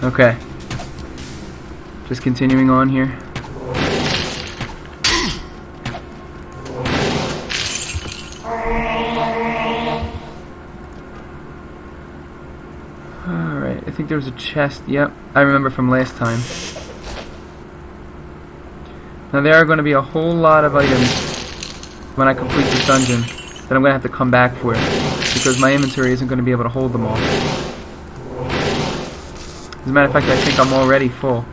Okay. Just continuing on here. Alright, I think there was a chest. Yep, I remember from last time. Now there are going to be a whole lot of items when I complete this dungeon that I'm going to have to come back for, because my inventory isn't going to be able to hold them all. As a matter of fact, I think I'm already full.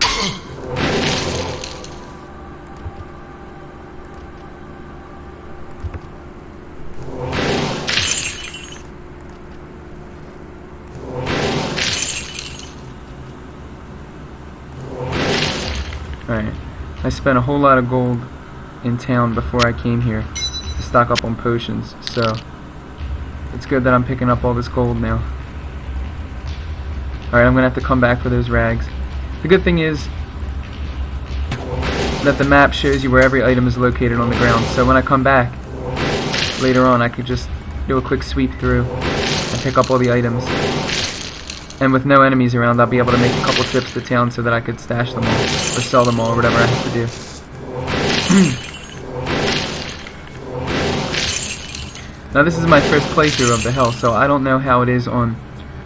Alright, I spent a whole lot of gold in town before I came here to stock up on potions, so it's good that I'm picking up all this gold now. Alright, I'm going to have to come back for those rags. The good thing is that the map shows you where every item is located on the ground, so when I come back later on I could just do a quick sweep through and pick up all the items. And with no enemies around, I'll be able to make a couple trips to town so that I could stash them all, or sell them all, or whatever I have to do. Now this is my first playthrough of the Hell, so I don't know how it is on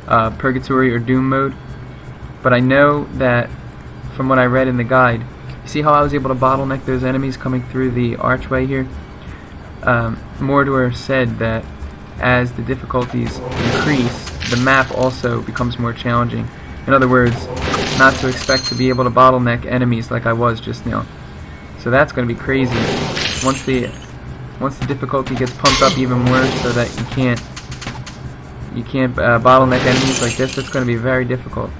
Purgatory or Doom mode, but I know that from what I read in the guide, you see how I was able to bottleneck those enemies coming through the archway here? Mordor said that as the difficulties increase, the map also becomes more challenging. In other words, not to expect to be able to bottleneck enemies like I was just now. So that's going to be crazy. Once the difficulty gets pumped up even more, so that you can't bottleneck enemies like this, it's going to be very difficult.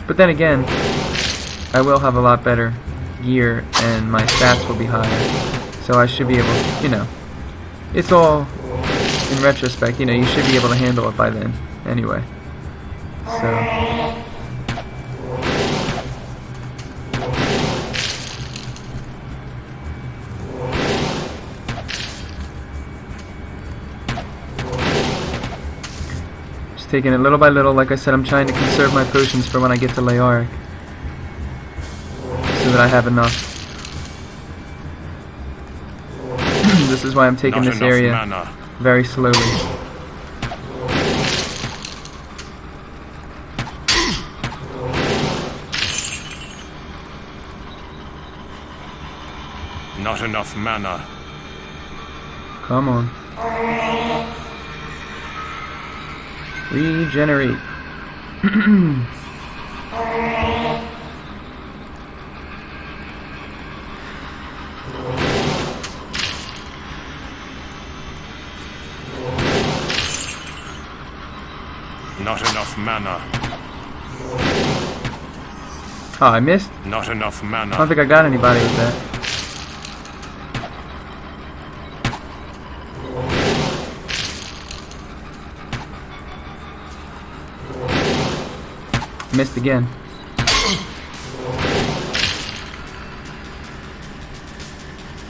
But then again, I will have a lot better gear and my stats will be higher, so I should be able to, you know, it's all in retrospect, you know, you should be able to handle it by then anyway. So just taking it little by little. Like I said, I'm trying to conserve my potions for when I get to Leoric, so that I have enough. This is why I'm taking this area very slowly. Not enough mana. Come on. Regenerate. Not enough mana. Oh, I missed? Not enough mana. I don't think I got anybody with that. Missed again.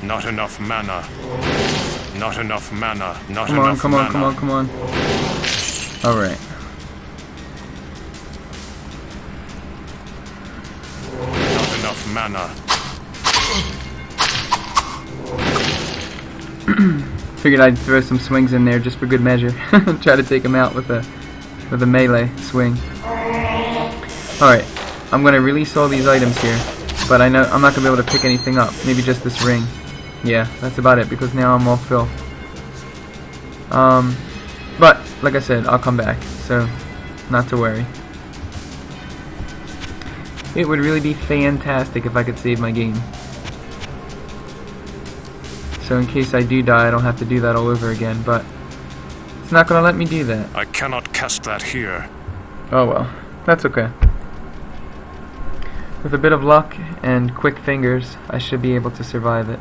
Not enough mana. Not enough mana. Not Come on, enough come on, mana. come on, come on. Alright. Not enough mana. Figured I'd throw some swings in there just for good measure. Try to take him out with a melee swing. Alright, I'm going to release all these items here, but I know I'm not going to be able to pick anything up. Maybe just this ring. Yeah, that's about it, because now I'm all full. But, like I said, I'll come back, so not to worry. It would really be fantastic if I could save my game. So in case I do die, I don't have to do that all over again, but it's not going to let me do that. I cannot cast that here. Oh well, that's okay. With a bit of luck and quick fingers, I should be able to survive it.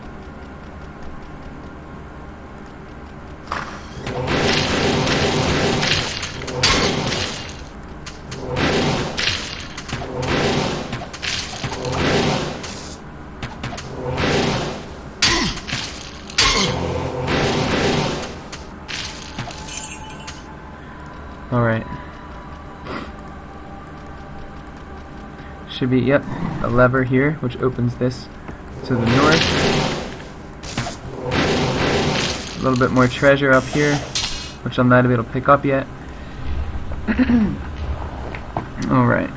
Alright. should be, yep, a lever here, which opens this to the north. A little bit more treasure up here, which I'm not able to pick up yet. Alright.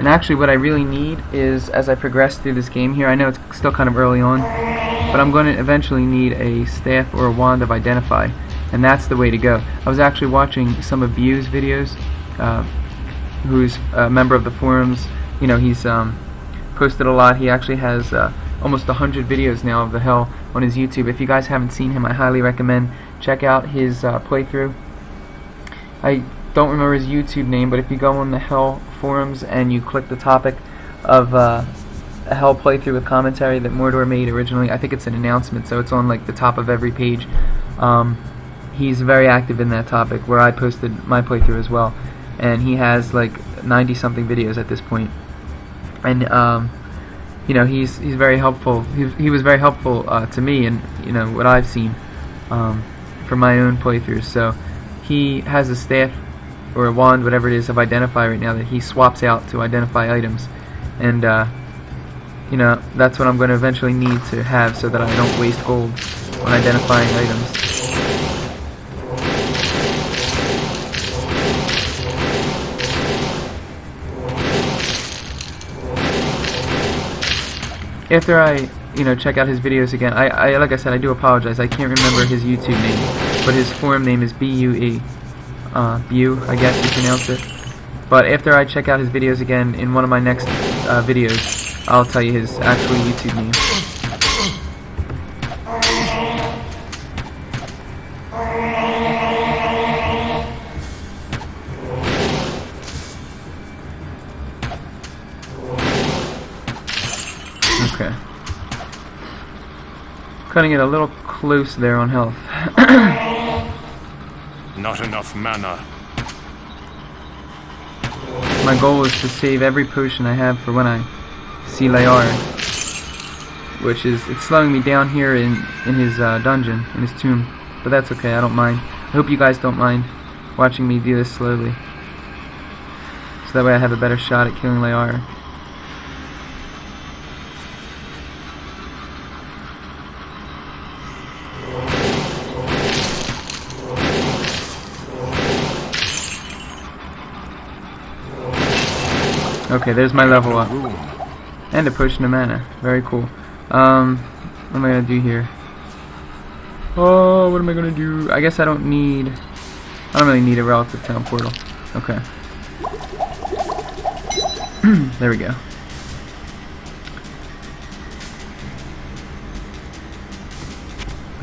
And actually what I really need is, as I progress through this game here, I know it's still kind of early on, but I'm going to eventually need a staff or a wand of Identify, and that's the way to go. I was actually watching some of Bu's videos, who's a member of the forums. You know, he's posted a lot. He actually has almost 100 videos now of the hell on his YouTube. If you guys haven't seen him, I highly recommend check out his playthrough. I don't remember his YouTube name, but if you go on the hell forums and you click the topic of a hell playthrough with commentary that Mordor made originally, I think it's an announcement, so it's on like the top of every page. He's very active in that topic, where I posted my playthrough as well, and he has like 90 something videos at this point. And you know, he's very helpful. He was very helpful to me, and you know what I've seen for my own playthroughs. So he has a staff or a wand, whatever it is, of Identify right now that he swaps out to identify items, and you know, that's what I'm going to eventually need to have so that I don't waste gold on identifying items. After I, you know, check out his videos again, I like I said, I do apologize. I can't remember his YouTube name, but his forum name is BUE. Bu, I guess you pronounce it. But after I check out his videos again in one of my next videos, I'll tell you his actual YouTube name. Okay. Cutting it a little close there on health. Not enough mana. My goal is to save every potion I have for when I see Layar, which is, it's slowing me down here in his dungeon, in his tomb, but that's okay, I don't mind. I hope you guys don't mind watching me do this slowly, so that way I have a better shot at killing Layar. Okay, there's my level up. And a potion of mana. Very cool. What am I gonna do here? Oh, what am I gonna do? I guess I don't really need a relative town portal. Okay. There we go.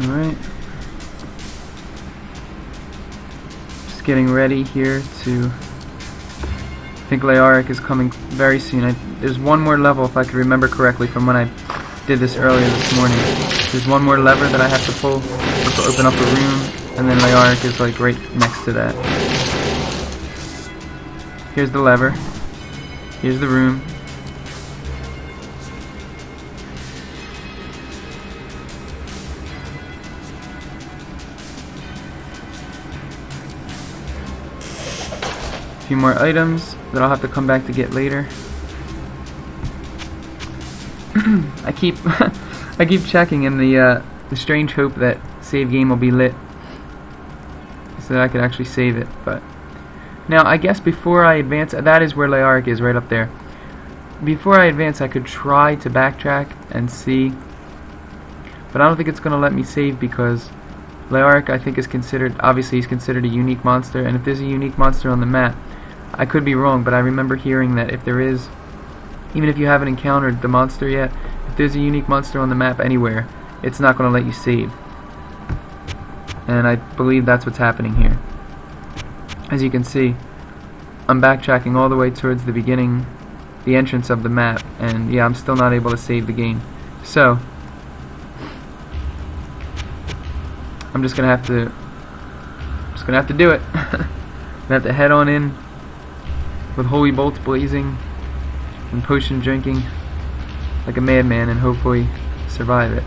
Alright. Just getting ready here to... I think Leoric is coming very soon. There's one more level, if I could remember correctly, from when I did this earlier this morning. There's one more lever that I have to pull to open up a room, and then Leoric is like right next to that. Here's the lever. Here's the room. A few more items that I'll have to come back to get later. I keep checking in the strange hope that save game will be lit, so that I could actually save it. But now I guess before I advance, that is where Leoric is, right up there. Before I advance, I could try to backtrack and see, but I don't think it's going to let me save because Leoric, I think, is considered, obviously he's considered a unique monster, and if there's a unique monster on the map, I could be wrong, but I remember hearing that if there is, even if you haven't encountered the monster yet, if there's a unique monster on the map anywhere, it's not going to let you save. And I believe that's what's happening here. As you can see, I'm backtracking all the way towards the beginning, the entrance of the map, and yeah, I'm still not able to save the game. So, I'm just gonna have to do it. I'm gonna have to head on in with holy bolts blazing and potion drinking like a madman and hopefully survive it.